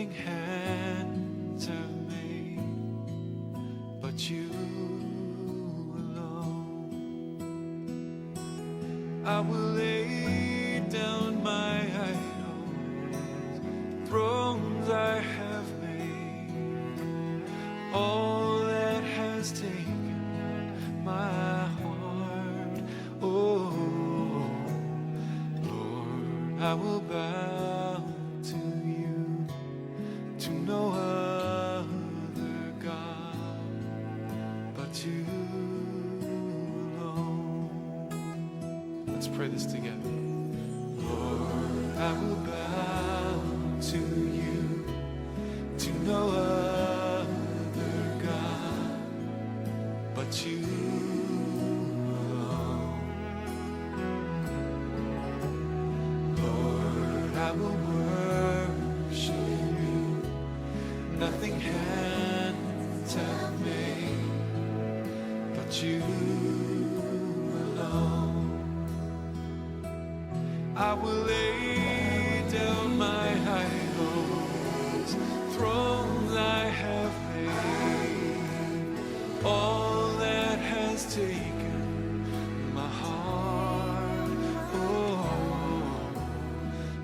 nothing hands have made but you alone. I will lay down my idols, thrones I have made, all that has taken my heart. Oh Lord, I will bow to you, to no other God but you alone. Let's pray this together. Lord, I will bow to you, to no other God but you alone. Lord, I will worship you, nothing hands have made but you alone. I will lay down my idols, thrones I have made, all that has taken my heart. Oh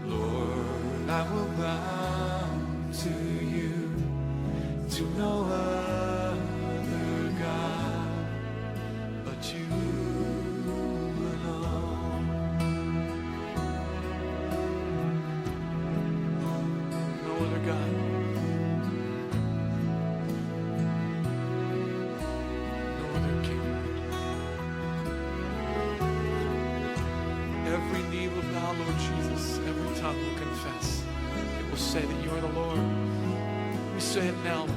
Lord, I will bow to you, to no other God but you alone. No other God. No other King. Every knee will bow, Lord Jesus. Every tongue will confess. It will say that you are the Lord. We say it now, Lord.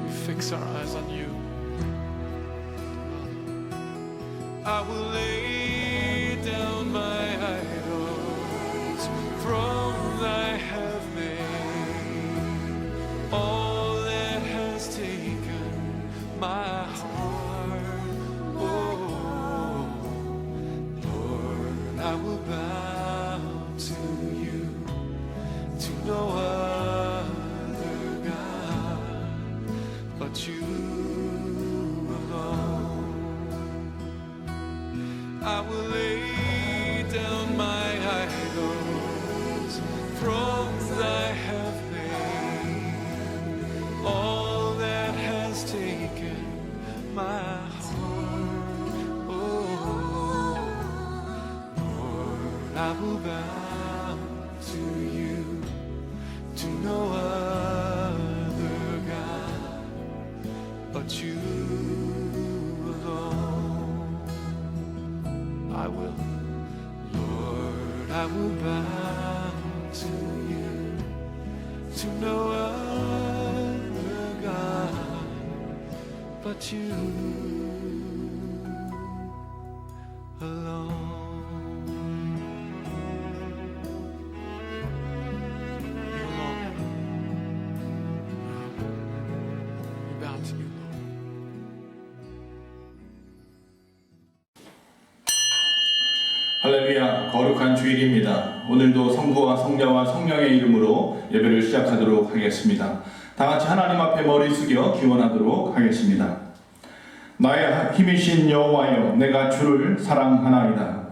We fix our eyes on you. I will lay down my idols, thrones I have made, all that has taken my heart. Oh Lord, I will bow to you, to no other God but you alone. I will lay down my idols, thrones I have made, all that has taken my heart. Oh Lord, I will bow to you, to no other God but you alone. I will, Lord, I will bow to you, to no other God but you alone. You alone. We bow to you, Lord. 할렐루야, 거룩한 주일입니다. 오늘도 성부와 성자와 성령의 이름으로 예배를 시작하도록 하겠습니다. 다 같이 하나님 앞에 머리 숙여 기원하도록 하겠습니다. 나의 힘이신 여호와여, 내가 주를 사랑하나이다.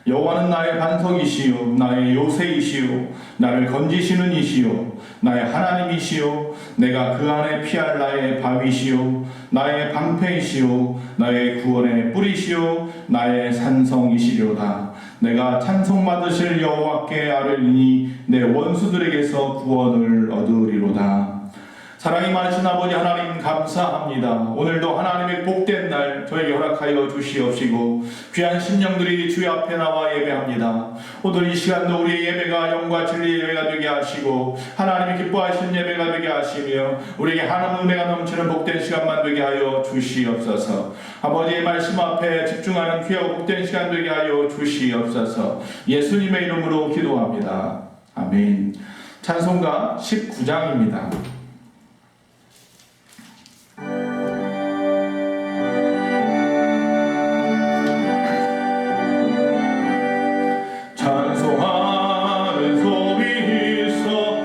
여호와는 나의 반석이시요 나의 요새이시요 나를 건지시는 이시요 나의 하나님이시요 내가 그 안에 피할 나의 바위시요 나의 방패이시요 나의 구원의 뿌리시요 나의 산성이시려다. 내가 찬송받으실 여호와께 아뢰리니 내 원수들에게서 구원을 얻으리로다. 사랑이 많으신 아버지 하나님 감사합니다. 오늘도 하나님의 복된 날 저에게 허락하여 주시옵시고 귀한 심령들이 주의 앞에 나와 예배합니다. 오늘 이 시간도 우리의 예배가 영과 진리의 예배가 되게 하시고 하나님이 기뻐하시는 예배가 되게 하시며 우리에게 하나님 은혜가 넘치는 복된 시간만 되게 하여 주시옵소서. 아버지의 말씀 앞에 집중하는 귀하고 복된 시간 되게 하여 주시옵소서. 예수님의 이름으로 기도합니다. 아멘. 찬송가 19장입니다. 찬송하는 소리 있어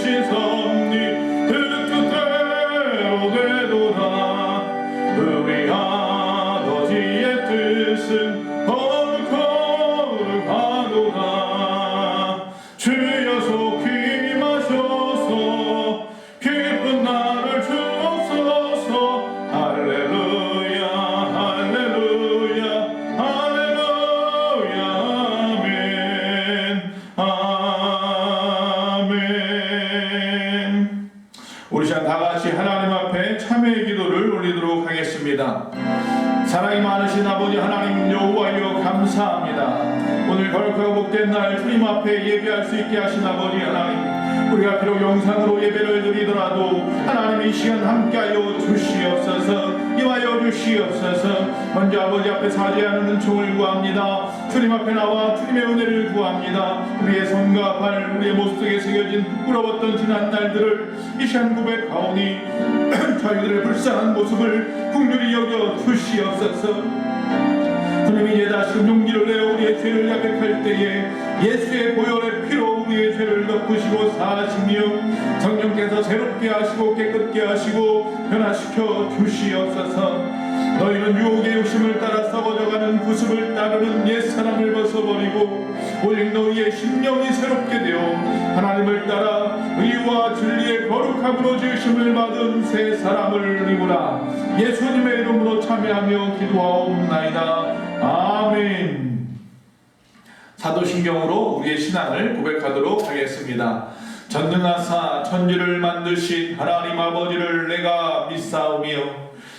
되신 섭리 그 뜻대로 되도다. 우리 아버지의 뜻은 거룩하도다. 주여 속히 마셔서 기쁜 나를 주옵소서. 할렐루야 할렐루야 할렐루야 아멘 아멘. 우리 시간 다같이 하나님 앞에 참회의 기도를 올리도록 하겠습니다. 사랑이 많으신 아버지 하나님 여호와여 감사합니다. 오늘 거룩하고 복된 날 주님 앞에 예배할 수 있게 하신 아버지 하나님, 우리가 비록 영상으로 예배를 드리더라도 하나님 이 시간 함께하여 주시옵소서. 임하여 주시옵소서. 먼저 아버지 앞에 사죄하는 은총을 구합니다. 주님 앞에 나와 주님의 은혜를 구합니다. 우리의 손과 발, 우리의 모습 속에 새겨진 부끄러웠던 지난 날들을 이 시간 고백하오니 저희들의 불쌍한 모습을 긍휼히 여겨 주시옵소서. 주님이 이제 다시금 용기를 내어 우리의 죄를 자백할 때에 예수의 보혈의 피로 우리의 죄를 덮으시고 사하시며 성령께서 새롭게 하시고 깨끗게 하시고 변화시켜 주시옵소서. 너희는 유혹의 욕심을 따라 썩어져가는 구습을 따르는 옛사람을 벗어버리고 오직 너희의 심령이 새롭게 되어 하나님을 따라 의와 진리의 거룩함으로 지으심을 받은 새 사람을 입으라. 예수님의 이름으로 참여하며 기도하옵나이다. 아멘. 사도신경으로 우리의 신앙을 고백하도록 하겠습니다. 전능하사 천지를 만드신 하나님 아버지를 내가 믿사오며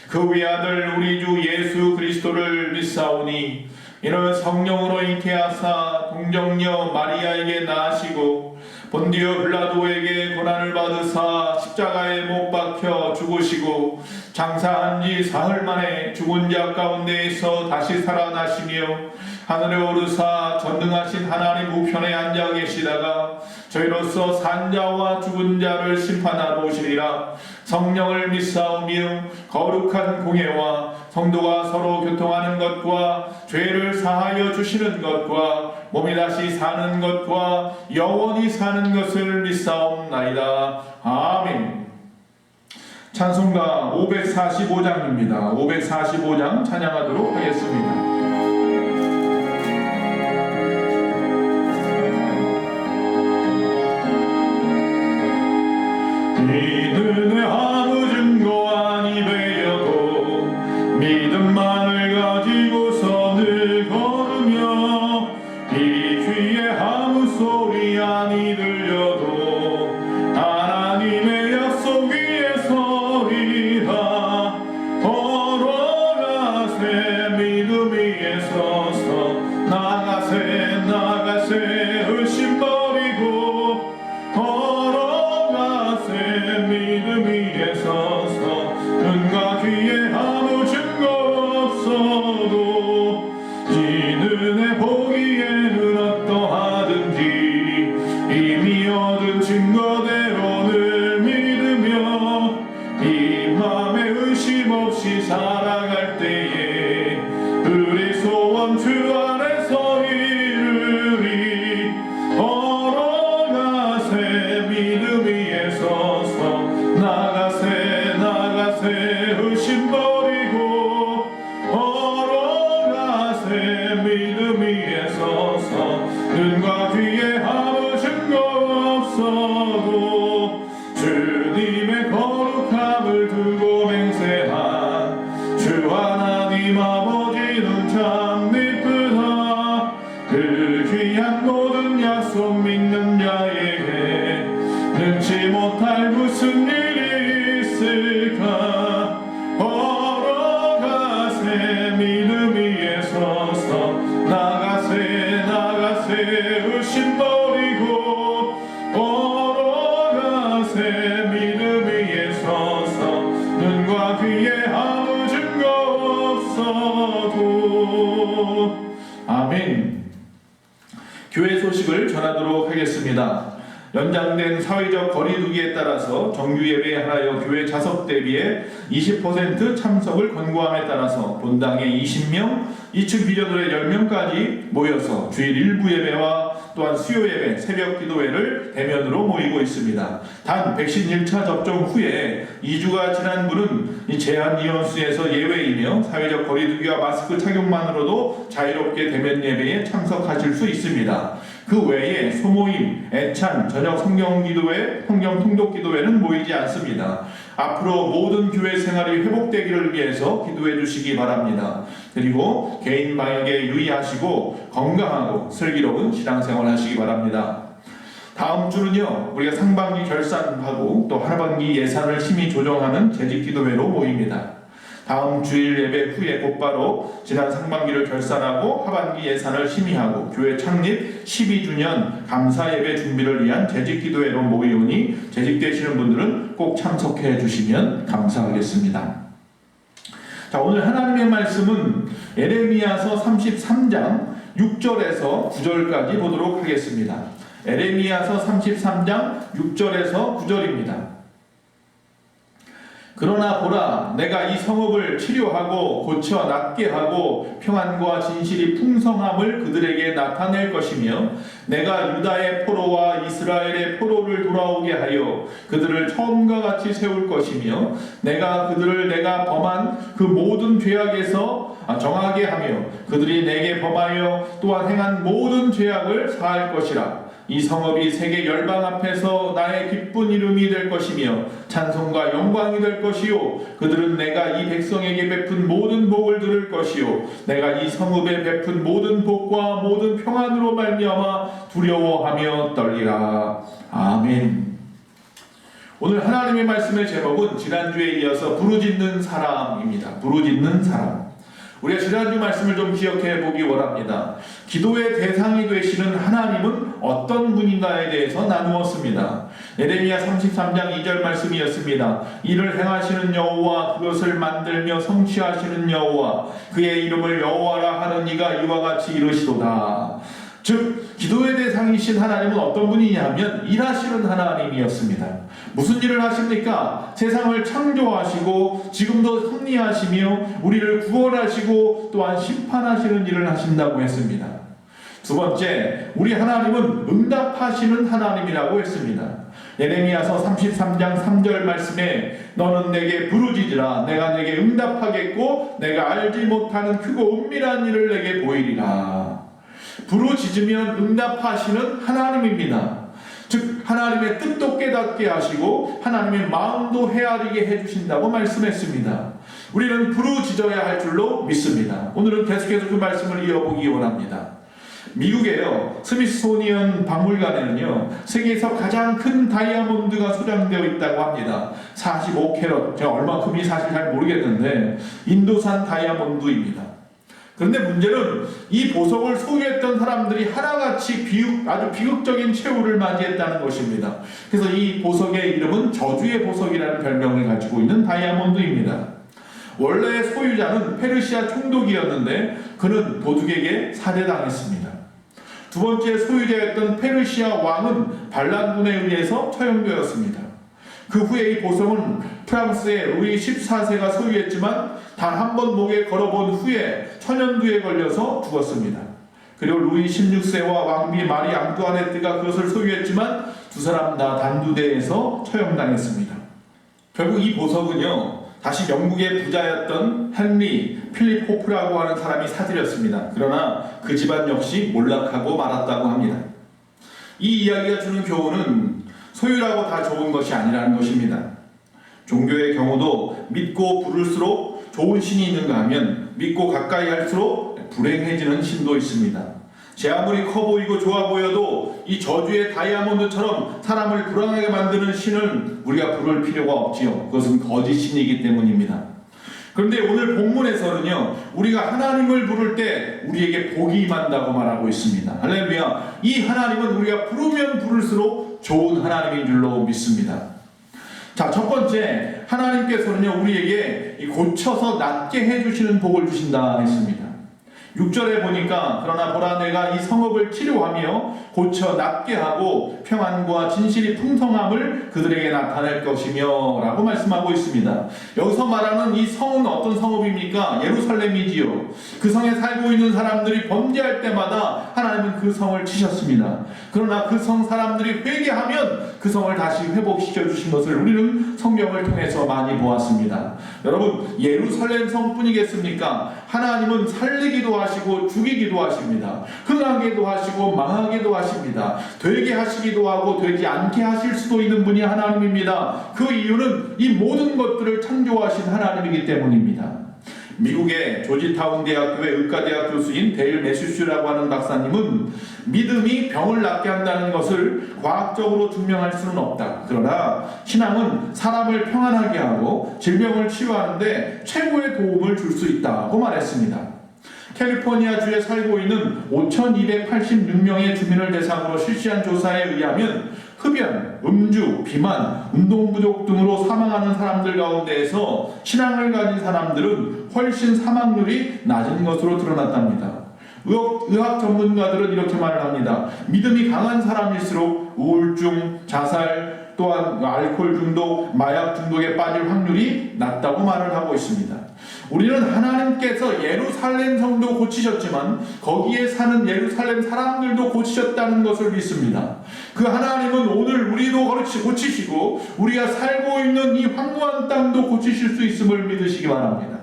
그 외아들 우리 주 예수 그리스도를 믿사오니 이는 성령으로 잉태하사 동정녀 마리아에게 낳으시고 본디오 빌라도에게 고난을 받으사 십자가에 못 박혀 죽으시고 장사한 지 사흘 만에 죽은 자 가운데에서 다시 살아나시며 하늘에 오르사 전능하신 하나님 우편에 앉아 계시다가 저희로서 산 자와 죽은 자를 심판하러 오시리라. 성령을 믿사오며 거룩한 공예와 성도가 서로 교통하는 것과 죄를 사하여 주시는 것과 몸이 다시 사는 것과 영원히 사는 것을 믿사옵나이다. 아멘. 찬송가 545장입니다. 545장 찬양하도록 하겠습니다. 믿음의 아무 증거 아니 되어도 믿음만을 가지고서 늘 걸으며 이 귀에 아무 소리 아니 들려도 하나님의 약속 위에 서리라. 걸어가세 믿음 위에 서서 나가세 나가세 의심 버리고 믿음 위에 서서 눈과 귀에 아무 증거 없어도 지눈에 보기에는 어떠하든지 이미 얻은 증거대로 늘 믿으며 이 맘에 의심 없이 살아갈 때에 우리 소원 주 안에서 이루리. 걸어가세 믿음 위에 서서 나가세 나가세 의심 버리고 걸어가세 믿음 위에 서서 눈과 귀에 아무 증거 없어도 주님의 거룩함을 두고 맹세한 주 하나님 아버지는 참 이쁘다. 그 귀한 모든 약속 믿는 자에게 능치 못할 무슨 일이 있을까. 걸어가세 믿음 위에 서서 나가세 나가세 의심 버리고 걸어가세 믿음 위에 서서 눈과 귀에 아무 증거 없어도. 아멘. 교회 소식을 전하도록 하겠습니다. 연장된 사회적 거리두기에 따라서 정규 예배에 하여 교회 좌석 대비에 20% 참석을 권고함에 따라서 본당에 20명, 2층 비전홀에 10명까지 모여서 주일 일부 예배와 또한 수요 예배, 새벽 기도회를 대면으로 모이고 있습니다. 단 백신 1차 접종 후에 2주가 지난 분은 이 제한 인원수에서 예외이며 사회적 거리두기와 마스크 착용만으로도 자유롭게 대면 예배에 참석하실 수 있습니다. 그 외에 소모임, 애찬, 저녁 성경 기도회, 성경 통독 기도회는 모이지 않습니다. 앞으로 모든 교회 생활이 회복되기를 위해서 기도해 주시기 바랍니다. 그리고 개인 방역에 유의하시고 건강하고 슬기로운 신앙생활 하시기 바랍니다. 다음 주는요, 우리가 상반기 결산하고 또 하반기 예산을 심의 조정하는 재직기도회로 모입니다. 다음 주일 예배 후에 곧바로 지난 상반기를 결산하고 하반기 예산을 심의하고 교회 창립 12주년 감사 예배 준비를 위한 재직기도회로 모이오니 재직되시는 분들은 꼭 참석해 주시면 감사하겠습니다. 자, 오늘 하나님의 말씀은 에레미야서 33장 6절에서 9절까지 보도록 하겠습니다. 에레미야서 33장 6절에서 9절입니다. 그러나 보라, 내가 이 성읍을 치료하고 고쳐 낫게 하고 평안과 진실이 풍성함을 그들에게 나타낼 것이며 내가 유다의 포로와 이스라엘의 포로를 돌아오게 하여 그들을 처음과 같이 세울 것이며 내가 그들을 내가 범한 그 모든 죄악에서 정하게 하며 그들이 내게 범하여 또한 행한 모든 죄악을 사할 것이라. 이 성읍이 세계 열방 앞에서 나의 기쁜 이름이 될 것이며 찬송과 영광이 될 것이요 그들은 내가 이 백성에게 베푼 모든 복을 들을 것이요 내가 이 성읍에 베푼 모든 복과 모든 평안으로 말미암아 두려워하며 떨리라. 아멘. 오늘 하나님의 말씀의 제목은 지난주에 이어서 부르짖는 사람입니다. 부르짖는 사람. 우리가 지난주 말씀을 좀 기억해 보기 원합니다. 기도의 대상이 되시는 하나님은 어떤 분인가에 대해서 나누었습니다. 에레미야 33장 2절 말씀이었습니다. 이를 행하시는 여호와 그것을 만들며 성취하시는 여호와 그의 이름을 여호와라 하는 이가 이와 같이 이르시도다. 즉 기도의 대상이신 하나님은 어떤 분이냐면 일하시는 하나님이었습니다. 무슨 일을 하십니까? 세상을 창조하시고 지금도 섭리하시며 우리를 구원하시고 또한 심판하시는 일을 하신다고 했습니다. 두 번째, 우리 하나님은 응답하시는 하나님이라고 했습니다. 예레미야서 33장 3절 말씀에 너는 내게 부르짖으라 내가 내게 응답하겠고 내가 알지 못하는 크고 은밀한 일을 내게 보이리라. 부르짖으면 응답하시는 하나님입니다. 즉 하나님의 뜻도 깨닫게 하시고 하나님의 마음도 헤아리게 해주신다고 말씀했습니다. 우리는 부르짖어야 할 줄로 믿습니다. 오늘은 계속해서 그 말씀을 이어보기 원합니다. 미국에요 스미소니언 박물관에는요 세계에서 가장 큰 다이아몬드가 소장되어 있다고 합니다. 45캐럿, 제가 얼마큼이 사실 잘 모르겠는데 인도산 다이아몬드입니다. 그런데 문제는 이 보석을 소유했던 사람들이 하나같이 아주 비극적인 최후를 맞이했다는 것입니다. 그래서 이 보석의 이름은 저주의 보석이라는 별명을 가지고 있는 다이아몬드입니다. 원래 소유자는 페르시아 총독이었는데 그는 도둑에게 살해당했습니다. 두 번째 소유자였던 페르시아 왕은 반란군에 의해서 처형되었습니다. 그 후에 이 보석은 프랑스의 루이 14세가 소유했지만 단 한 번 목에 걸어본 후에 천연두에 걸려서 죽었습니다. 그리고 루이 16세와 왕비 마리 앙뚜아네트가 그것을 소유했지만 두 사람 다 단두대에서 처형당했습니다. 결국 이 보석은요 다시 영국의 부자였던 헨리 필립 호프라고 하는 사람이 사들였습니다. 그러나 그 집안 역시 몰락하고 말았다고 합니다. 이 이야기가 주는 교훈은 소유라고 다 좋은 것이 아니라는 것입니다. 종교의 경우도 믿고 부를수록 좋은 신이 있는가 하면 믿고 가까이 할수록 불행해지는 신도 있습니다. 제 아무리 커 보이고 좋아 보여도 이 저주의 다이아몬드처럼 사람을 불안하게 만드는 신은 우리가 부를 필요가 없지요. 그것은 거짓 신이기 때문입니다. 그런데 오늘 본문에서는요 우리가 하나님을 부를 때 우리에게 복이 임한다고 말하고 있습니다. 할렐루야. 이 하나님은 우리가 부르면 부를수록 좋은 하나님인 줄로 믿습니다. 자, 첫 번째, 하나님께서는요 우리에게 고쳐서 낫게 해주시는 복을 주신다 했습니다. 6절에 보니까 그러나 보라 내가 이 성읍을 치료하며 고쳐 낫게 하고 평안과 진실이 풍성함을 그들에게 나타낼 것이며 라고 말씀하고 있습니다. 여기서 말하는 이 성은 어떤 성읍입니까? 예루살렘이지요. 그 성에 살고 있는 사람들이 범죄할 때마다 하나님은 그 성을 치셨습니다. 그러나 그 성 사람들이 회개하면 그 성을 다시 회복시켜 주신 것을 우리는 성경을 통해서 많이 보았습니다. 여러분, 예루살렘 성뿐이겠습니까? 하나님은 살리기도 하시고 죽이기도 하십니다. 흥하게도 하시고 망하게도 하십니다. 되게 하시기도 하고 되지 않게 하실 수도 있는 분이 하나님입니다. 그 이유는 이 모든 것들을 창조하신 하나님이기 때문입니다. 미국의 조지타운 대학교의 의과대학 교수인 데일 매슈슈라고 하는 박사님은 믿음이 병을 낫게 한다는 것을 과학적으로 증명할 수는 없다. 그러나 신앙은 사람을 평안하게 하고 질병을 치유하는데 최고의 도움을 줄 수 있다고 말했습니다. 캘리포니아주에 살고 있는 5,286명의 주민을 대상으로 실시한 조사에 의하면 흡연, 음주, 비만, 운동 부족 등으로 사망하는 사람들 가운데에서 신앙을 가진 사람들은 훨씬 사망률이 낮은 것으로 드러났답니다. 의학 전문가들은 이렇게 말을 합니다. 믿음이 강한 사람일수록 우울증, 자살, 또한 알코올 중독, 마약 중독에 빠질 확률이 낮다고 말을 하고 있습니다. 우리는 하나님께서 예루살렘 성도 고치셨지만 거기에 사는 예루살렘 사람들도 고치셨다는 것을 믿습니다. 그 하나님은 오늘 우리도 고치시고 우리가 살고 있는 이 황무한 땅도 고치실 수 있음을 믿으시기 바랍니다.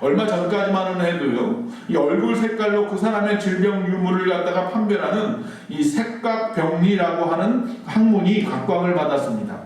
얼마 전까지만은 해도요, 이 얼굴 색깔로 그 사람의 질병 유무를 갖다가 판별하는 이 색각병리라고 하는 학문이 각광을 받았습니다.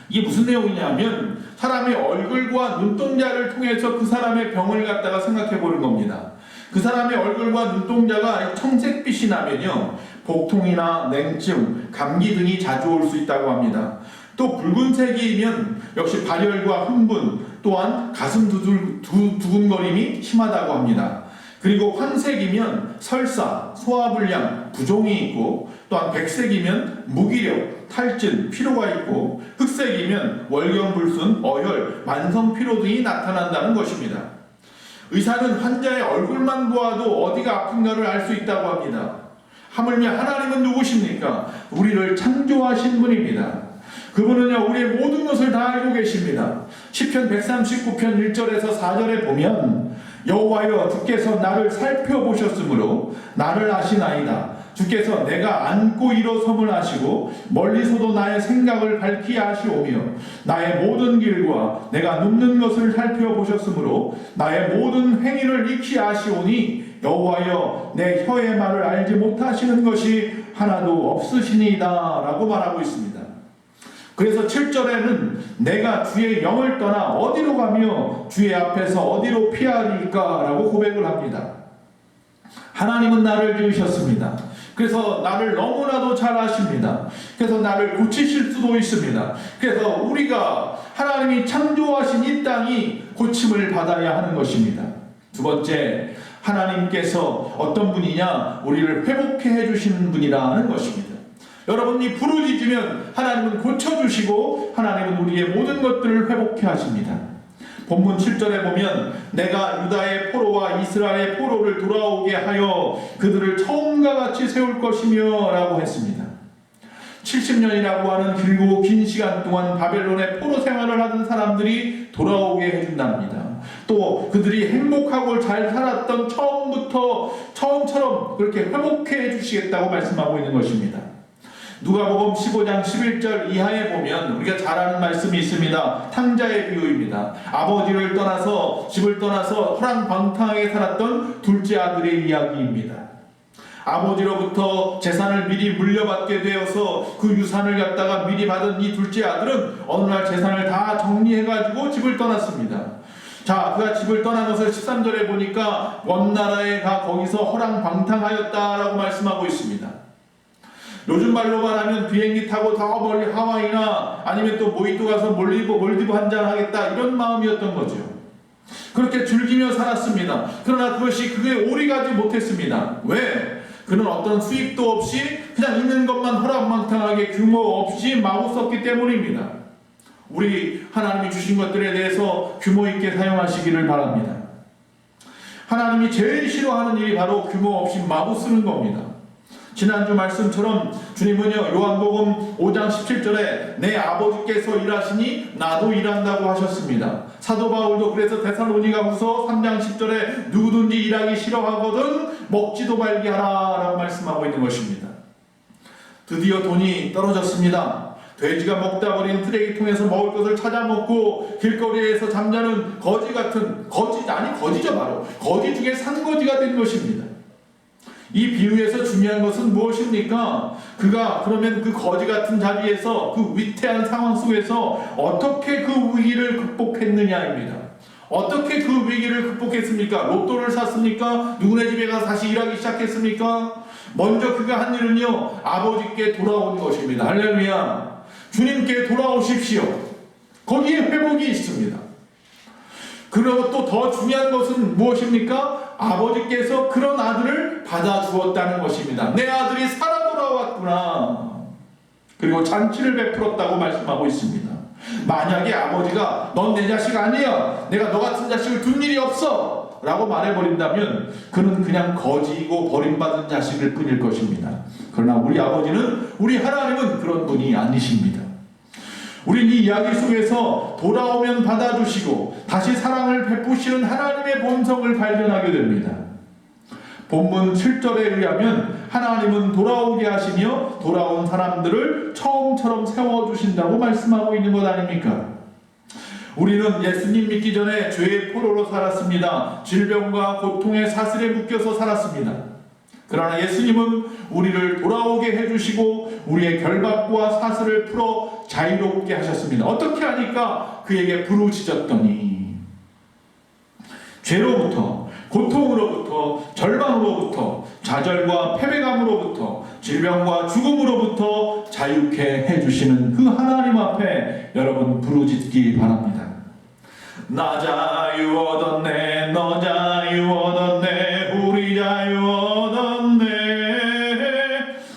이게 무슨 내용이냐면 사람의 얼굴과 눈동자를 통해서 그 사람의 병을 갖다가 생각해 보는 겁니다. 그 사람의 얼굴과 눈동자가 청색빛이 나면요, 복통이나 냉증, 감기 등이 자주 올 수 있다고 합니다. 또 붉은색이면 역시 발열과 흥분, 또한 가슴 두근거림이 심하다고 합니다. 그리고 황색이면 설사, 소화불량, 부종이 있고, 또한 백색이면 무기력, 탈진, 피로가 있고, 흑색이면 월경불순, 어혈, 만성피로 등이 나타난다는 것입니다. 의사는 환자의 얼굴만 보아도 어디가 아픈가를 알 수 있다고 합니다. 하물며 하나님은 누구십니까? 우리를 창조하신 분입니다. 그분은요, 우리의 모든 것을 다 알고 계십니다. 시편 139편 1절에서 4절에 보면 여호와여 주께서 나를 살펴보셨으므로 나를 아시나이다. 주께서 내가 앉고 일어섬을 아시고 멀리서도 나의 생각을 밝히 아시오며 나의 모든 길과 내가 눕는 것을 살펴보셨으므로 나의 모든 행위를 익히 아시오니 여호와여 내 혀의 말을 알지 못하시는 것이 하나도 없으시니이다 라고 말하고 있습니다. 그래서 7절에는 내가 주의 영을 떠나 어디로 가며 주의 앞에서 어디로 피하리까 라고 고백을 합니다. 하나님은 나를 지으셨습니다. 그래서 나를 너무나도 잘 아십니다. 그래서 나를 고치실 수도 있습니다. 그래서 우리가 하나님이 창조하신 이 땅이 고침을 받아야 하는 것입니다. 두 번째, 하나님께서 어떤 분이냐? 우리를 회복해 해주시는 분이라는 것입니다. 여러분이 부르짖으면 하나님은 고쳐주시고 하나님은 우리의 모든 것들을 회복해 하십니다. 본문 7절에 보면 내가 유다의 포로와 이스라엘의 포로를 돌아오게 하여 그들을 처음과 같이 세울 것이며 라고 했습니다. 70년이라고 하는 길고 긴 시간 동안 바벨론의 포로 생활을 하던 사람들이 돌아오게 해준답니다. 또 그들이 행복하고 잘 살았던 처음처럼 그렇게 회복해 해주시겠다고 말씀하고 있는 것입니다. 누가복음 15장 11절 이하에 보면 우리가 잘 아는 말씀이 있습니다. 탕자의 비유입니다. 아버지를 떠나서 집을 떠나서 호랑방탕하게 살았던 둘째 아들의 이야기입니다. 아버지로부터 재산을 미리 물려받게 되어서 그 유산을 갖다가 미리 받은 이 둘째 아들은 어느 날 재산을 다 정리해가지고 집을 떠났습니다. 자, 그가 집을 떠난 것을 13절에 보니까 먼 나라에 가 거기서 호랑방탕하였다라고 말씀하고 있습니다. 요즘 말로만 하면 비행기 타고 더 멀리 하와이나 아니면 또 모히또 가서 몰디브 한잔 하겠다 이런 마음이었던 거죠. 그렇게 즐기며 살았습니다. 그러나 그게 오래 가지 못했습니다. 왜? 그는 어떤 수입도 없이 그냥 있는 것만 호락망탕하게 규모 없이 마구 썼기 때문입니다. 우리 하나님이 주신 것들에 대해서 규모 있게 사용하시기를 바랍니다. 하나님이 제일 싫어하는 일이 바로 규모 없이 마구 쓰는 겁니다. 지난주 말씀처럼 주님은요, 요한복음 5장 17절에 내 아버지께서 일하시니 나도 일한다고 하셨습니다. 사도 바울도 그래서 데살로니가후서 3장 10절에 누구든지 일하기 싫어하거든 먹지도 말게 하라 라고 말씀하고 있는 것입니다. 드디어 돈이 떨어졌습니다. 돼지가 먹다 버린 쓰레기통에서 먹을 것을 찾아 먹고 길거리에서 잠자는 거지 중에 산거지가 된 것입니다. 이 비유에서 중요한 것은 무엇입니까? 그가 그러면 그 거지 같은 자리에서 그 위태한 상황 속에서 어떻게 그 위기를 극복했느냐입니다. 어떻게 그 위기를 극복했습니까? 로또를 샀습니까? 누구네 집에 가서 다시 일하기 시작했습니까? 먼저 그가 한 일은요, 아버지께 돌아온 것입니다. 할렐루야. 주님께 돌아오십시오. 거기에 회복이 있습니다. 그리고 또 더 중요한 것은 무엇입니까? 아버지께서 그런 아들을 받아주었다는 것입니다. 내 아들이 살아 돌아왔구나. 그리고 잔치를 베풀었다고 말씀하고 있습니다. 만약에 아버지가 넌 내 자식 아니야, 내가 너 같은 자식을 둔 일이 없어 라고 말해버린다면 그는 그냥 거지이고 버림받은 자식일 뿐일 것입니다. 그러나 우리 아버지는, 우리 하나님은 그런 분이 아니십니다. 우린 이 이야기 속에서 돌아오면 받아주시고 다시 사랑을 베푸시는 하나님의 본성을 발견하게 됩니다. 본문 7절에 의하면 하나님은 돌아오게 하시며 돌아온 사람들을 처음처럼 세워주신다고 말씀하고 있는 것 아닙니까? 우리는 예수님 믿기 전에 죄의 포로로 살았습니다. 질병과 고통의 사슬에 묶여서 살았습니다. 그러나 예수님은 우리를 돌아오게 해주시고 우리의 결박과 사슬을 풀어 자유롭게 하셨습니다. 어떻게 하니까? 그에게 부르짖었더니 죄로부터, 고통으로부터, 절망으로부터, 좌절과 패배감으로부터, 질병과 죽음으로부터 자유케 해주시는 그 하나님 앞에 여러분 부르짖기 바랍니다. 나 자유 얻었네, 너 자유 얻었네, 우리 자유 얻었네.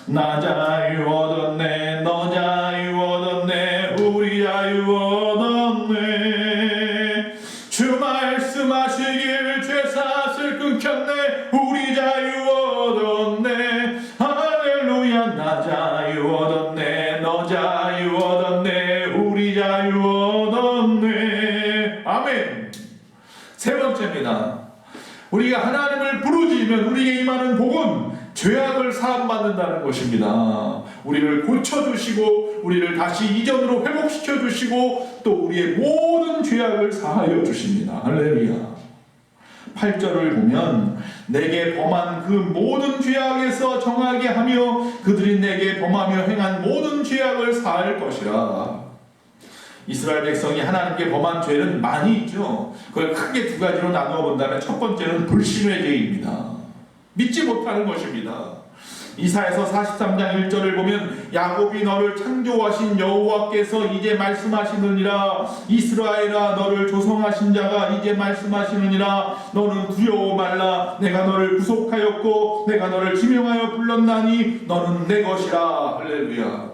나 자유 얻었네, 너 자유 얻었네, 우리 자유 얻었네. 주 말씀하시길 죄사슬 끊겼네, 우리 자유 얻었네. 할렐루야. 나 자유 얻었네, 너 자유 얻었네, 우리 자유 얻었네. 아멘. 세 번째입니다. 우리가 하나님을 부르짖으면 우리에게 임하는 복은 죄악을 사함받는다는 것입니다. 우리를 고쳐주시고 우리를 다시 이전으로 회복시켜주시고 또 우리의 모든 죄악을 사하여 주십니다. 할렐루야. 8절을 보면 내게 범한 그 모든 죄악에서 정하게 하며 그들이 내게 범하며 행한 모든 죄악을 사할 것이라. 이스라엘 백성이 하나님께 범한 죄는 많이 있죠. 그걸 크게 두 가지로 나누어 본다면 첫 번째는 불신의 죄입니다. 믿지 못하는 것입니다. 이사야서 43장 1절을 보면 야곱이 너를 창조하신 여호와께서 이제 말씀하시느니라. 이스라엘아 너를 조성하신 자가 이제 말씀하시느니라. 너는 두려워 말라. 내가 너를 구속하였고 내가 너를 지명하여 불렀나니 너는 내 것이라. 할렐루야.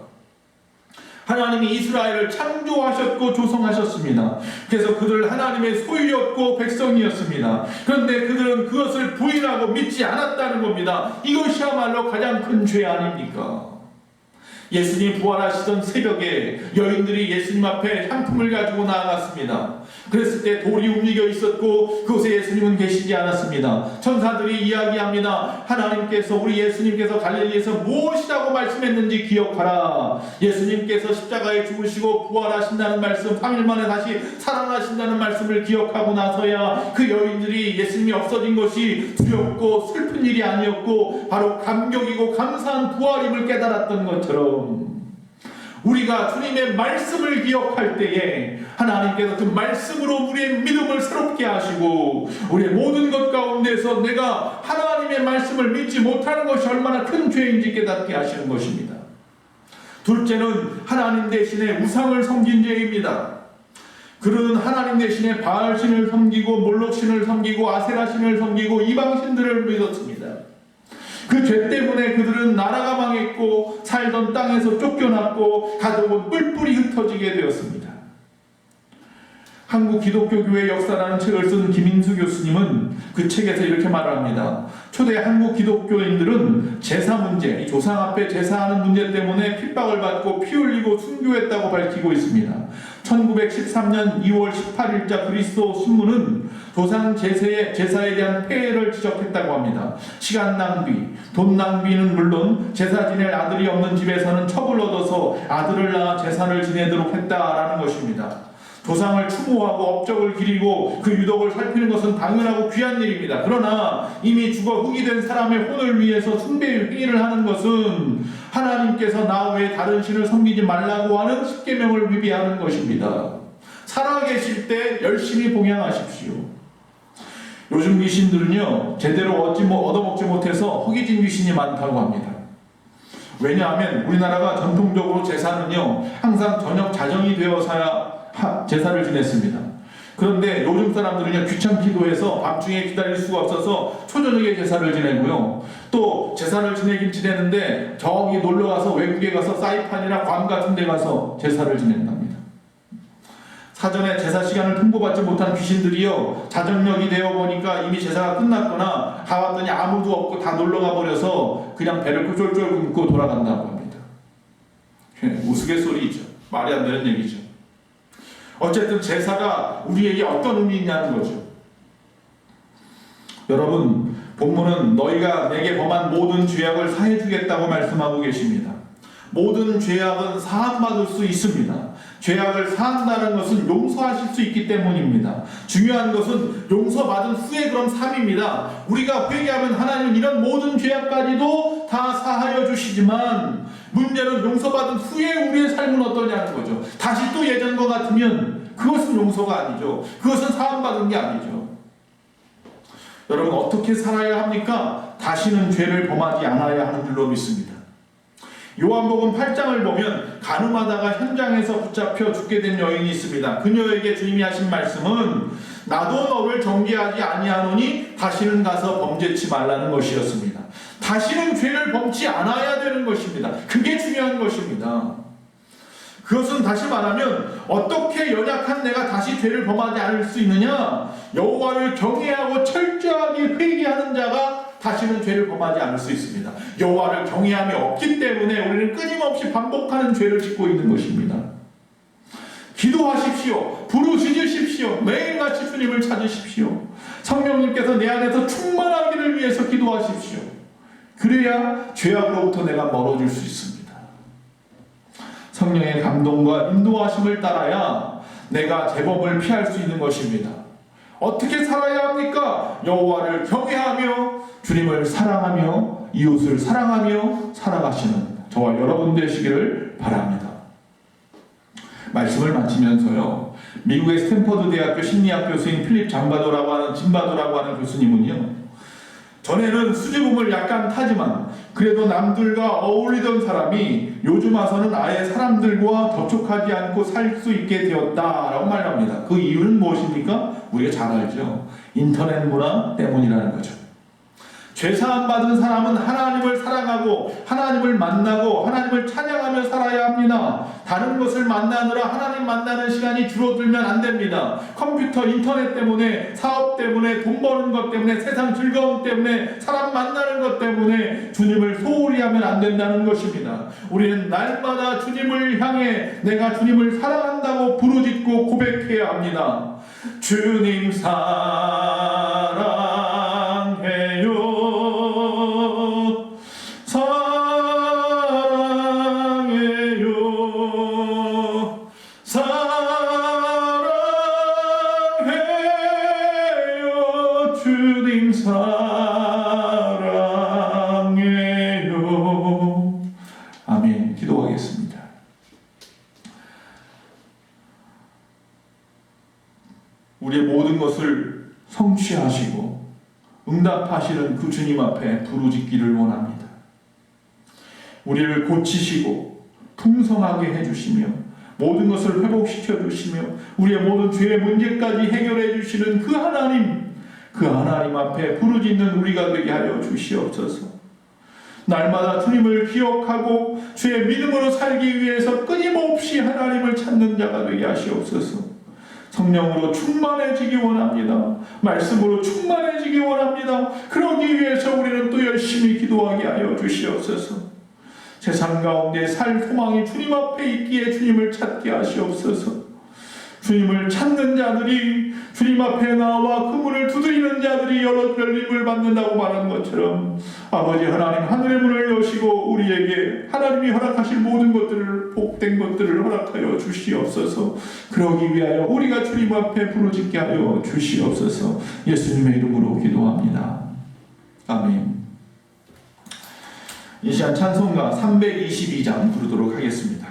하나님이 이스라엘을 창조하셨고 조성하셨습니다. 그래서 그들 하나님의 소유였고 백성이었습니다. 그런데 그들은 그것을 부인하고 믿지 않았다는 겁니다. 이것이야말로 가장 큰 죄 아닙니까? 예수님 부활하시던 새벽에 여인들이 예수님 앞에 향품을 가지고 나아갔습니다. 그랬을 때 돌이 움직여 있었고 그곳에 예수님은 계시지 않았습니다. 천사들이 이야기합니다. 하나님께서, 우리 예수님께서 갈릴리에서 무엇이라고 말씀했는지 기억하라. 예수님께서 십자가에 죽으시고 부활하신다는 말씀, 3일 만에 다시 살아나신다는 말씀을 기억하고 나서야 그 여인들이 예수님이 없어진 것이 두렵고 슬픈 일이 아니었고 바로 감격이고 감사한 부활임을 깨달았던 것처럼 우리가 주님의 말씀을 기억할 때에 하나님께서 그 말씀으로 우리의 믿음을 새롭게 하시고 우리의 모든 것 가운데서 내가 하나님의 말씀을 믿지 못하는 것이 얼마나 큰 죄인지 깨닫게 하시는 것입니다. 둘째는 하나님 대신에 우상을 섬긴 죄입니다. 그들은 하나님 대신에 바알신을 섬기고 몰록신을 섬기고 아세라신을 섬기고 이방신들을 믿었습니다. 그 죄 때문에 그들은 나라가 망했고 살던 땅에서 쫓겨났고 가족은 뿔뿔이 흩어지게 되었습니다. 한국 기독교 교회 역사라는 책을 쓴 김인수 교수님은 그 책에서 이렇게 말을 합니다. 초대 한국 기독교인들은 제사 문제, 조상 앞에 제사하는 문제 때문에 핍박을 받고 피 흘리고 순교했다고 밝히고 있습니다. 1913년 2월 18일자 그리스도 신문은 조상 제사에 대한 폐해를 지적했다고 합니다. 시간 낭비, 돈 낭비는 물론 제사 지낼 아들이 없는 집에서는 첩을 얻어서 아들을 낳아 제사를 지내도록 했다라는 것입니다. 조상을 추모하고 업적을 기리고 그 유덕을 살피는 것은 당연하고 귀한 일입니다. 그러나 이미 죽어 흙이 된 사람의 혼을 위해서 숭배 행위를 하는 것은 하나님께서 나 외에 다른 신을 섬기지 말라고 하는 십계명을 위배하는 것입니다. 살아계실 때 열심히 봉양하십시오. 요즘 귀신들은요, 제대로 얻어먹지 못해서 허기진 귀신이 많다고 합니다. 왜냐하면 우리나라가 전통적으로 제사는요, 항상 저녁 자정이 되어서야 제사를 지냈습니다. 그런데 요즘 사람들은요, 귀찮기도 해서 밤중에 기다릴 수가 없어서 초저녁에 제사를 지내고요. 또 제사를 지내는데 저기 놀러가서 외국에 가서 사이판이나 괌 같은 데 가서 제사를 지낸답니다. 사전에 제사 시간을 통보받지 못한 귀신들이요, 자정력이 되어 보니까 이미 제사가 끝났거나 가봤더니 아무도 없고 다 놀러가 버려서 그냥 배를 쫄쫄 굶고 돌아간다고 합니다. 우스갯소리죠. 말이 안 되는 얘기죠. 어쨌든 제사가 우리에게 어떤 의미 있냐는 거죠. 여러분, 본문은 너희가 내게 범한 모든 죄악을 사해주겠다고 말씀하고 계십니다. 모든 죄악은 사함받을 수 있습니다. 죄악을 사한다는 것은 용서하실 수 있기 때문입니다. 중요한 것은 용서받은 후에 그런 삶입니다. 우리가 회개하면 하나님은 이런 모든 죄악까지도 다 사하여 주시지만 문제는 용서받은 후에 우리의 삶은 어떠냐는 거죠. 다시 또 예전과 같으면 그것은 용서가 아니죠. 그것은 사함받은 게 아니죠. 여러분, 어떻게 살아야 합니까? 다시는 죄를 범하지 않아야 하는 줄로 믿습니다. 요한복음 8장을 보면 간음하다가 현장에서 붙잡혀 죽게 된 여인이 있습니다. 그녀에게 주님이 하신 말씀은 나도 너를 정죄하지 아니하노니 다시는 가서 범죄치 말라는 것이었습니다. 다시는 죄를 범치 않아야 되는 것입니다. 그게 중요한 것입니다. 그것은 다시 말하면 어떻게 연약한 내가 다시 죄를 범하지 않을 수 있느냐? 여호와를 경외하고 철저하게 회개하는 자가 다시는 죄를 범하지 않을 수 있습니다. 여호와를 경외함이 없기 때문에 우리는 끊임없이 반복하는 죄를 짓고 있는 것입니다. 기도하십시오. 부르짖으십시오. 매일같이 주님을 찾으십시오. 성령님께서 내 안에서 충만하기를 위해서 기도하십시오. 그래야 죄악으로부터 내가 멀어질 수 있습니다. 성령의 감동과 인도하심을 따라야 내가 제법을 피할 수 있는 것입니다. 어떻게 살아야 합니까? 여호와를 경외하며 주님을 사랑하며 이웃을 사랑하며 살아가시는 저와 여러분 되시기를 바랍니다. 말씀을 마치면서요, 미국의 스탠퍼드 대학교 심리학 교수인 필립 짐바도라고 하는 교수님은요, 전에는 수줍음을 약간 타지만 그래도 남들과 어울리던 사람이 요즘 와서는 아예 사람들과 접촉하지 않고 살 수 있게 되었다라고 말합니다. 그 이유는 무엇입니까? 우리가 잘 알죠. 인터넷 문화 때문이라는 거죠. 죄사함 받은 사람은 하나님을 사랑하고 하나님을 만나고 하나님을 찬양하며 살아야 합니다. 다른 것을 만나느라 하나님 만나는 시간이 줄어들면 안 됩니다. 컴퓨터, 인터넷 때문에, 사업 때문에, 돈 버는 것 때문에, 세상 즐거움 때문에, 사람 만나는 것 때문에 주님을 소홀히 하면 안 된다는 것입니다. 우리는 날마다 주님을 향해 내가 주님을 사랑한다고 부르짖고 고백해야 합니다. 주님 사랑해요. 주님 사랑해요. 아멘. 기도하겠습니다. 우리의 모든 것을 성취하시고 응답하시는 그 주님 앞에 부르짖기를 원합니다. 우리를 고치시고 풍성하게 해주시며 모든 것을 회복시켜 주시며 우리의 모든 죄의 문제까지 해결해 주시는 그 하나님 앞에 부르짖는 우리가 되게 하여 주시옵소서. 날마다 주님을 기억하고 주의 믿음으로 살기 위해서 끊임없이 하나님을 찾는 자가 되게 하시옵소서. 성령으로 충만해지기 원합니다. 말씀으로 충만해지기 원합니다. 그러기 위해서 우리는 또 열심히 기도하게 하여 주시옵소서. 세상 가운데 살 소망이 주님 앞에 있기에 주님을 찾게 하시옵소서. 주님을 찾는 자들이, 주님 앞에 나와 그 문을 두드리는 자들이 열림을 받는다고 말한 것처럼 아버지 하나님, 하늘의 문을 여시고 우리에게 하나님이 허락하실 모든 것들을, 복된 것들을 허락하여 주시옵소서. 그러기 위하여 우리가 주님 앞에 부르짖게 하여 주시옵소서. 예수님의 이름으로 기도합니다. 아멘. 이 시간 찬송가 322장 부르도록 하겠습니다.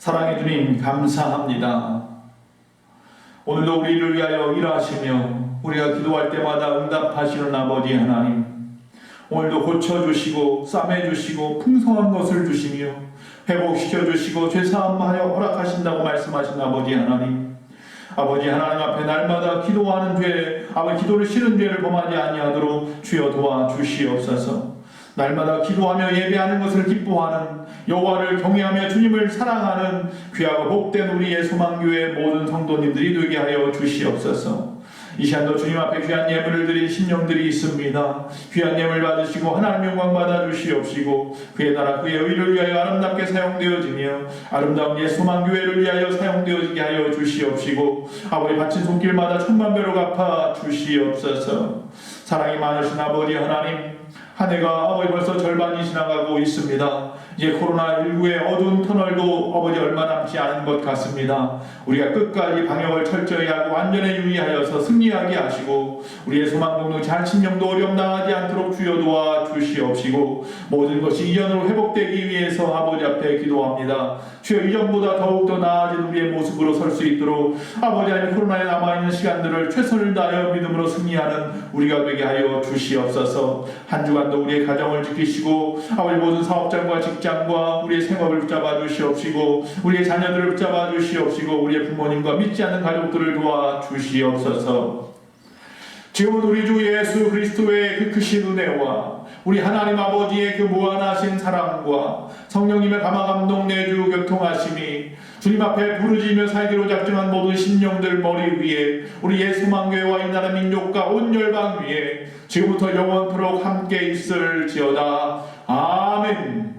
사랑해 주님 감사합니다. 오늘도 우리를 위하여 일하시며 우리가 기도할 때마다 응답하시는 아버지 하나님, 오늘도 고쳐주시고 싸매주시고 풍성한 것을 주시며 회복시켜주시고 죄사함하여 허락하신다고 말씀하신 아버지 하나님, 아버지 하나님 앞에 날마다 기도하는 죄, 아버지 기도를 싫은 죄를 범하지 아니하도록 주여 도와주시옵소서. 날마다 기도하며 예배하는 것을 기뻐하는, 여호와를 경외하며 주님을 사랑하는 귀하고 복된 우리의 소망교회 모든 성도님들이 되게 하여 주시옵소서. 이 시간도 주님 앞에 귀한 예물을 드린 심령들이 있습니다. 귀한 예물 받으시고 하나님 영광 받아 주시옵시고 그의 나라 그의 의를 위하여 아름답게 사용되어지며 아름다운 예 소망교회를 위하여 사용되어지게 하여 주시옵시고 아버지 바친 손길마다 천만배로 갚아 주시옵소서. 사랑이 많으신 아버지 하나님, 한 해가 아버지 벌써 절반이 지나가고 있습니다. 이제 코로나19의 어두운 터널도 아버지 얼마 남지 않은 것 같습니다. 우리가 끝까지 방역을 철저히 하고 완전히 유의하여서 승리하게 하시고 우리의 소망 공동체 한 심령도 어려움 당하지 않도록 주여 도와 주시옵시고 모든 것이 이전으로 회복되기 위해서 아버지 앞에 기도합니다. 주여 이전보다 더욱더 나아진 우리의 모습으로 설 수 있도록 아버지 하나님, 코로나에 남아있는 시간들을 최선을 다하여 믿음으로 승리하는 우리가 되게 하여 주시옵소서. 한 주간도 우리의 가정을 지키시고 아버지 모든 사업장과 직장과 우리의 생업을 붙잡아 주시옵시고 우리의 자녀들을 붙잡아 주시옵시고 우리의 부모님과 믿지 않는 가족들을 도와 주시옵소서. 지금은 우리 주 예수 그리스도의 그 크신 은혜와 우리 하나님 아버지의 그 무한하신 사랑과 성령님의 감화감동 내주 교통하심이 주님 앞에 부르짖으며 살기로 작정한 모든 심령들 머리 위에 우리 예수만교회와 이 나라 민족과 온 열방 위에 지금부터 영원토록 함께 있을지어다. 아멘.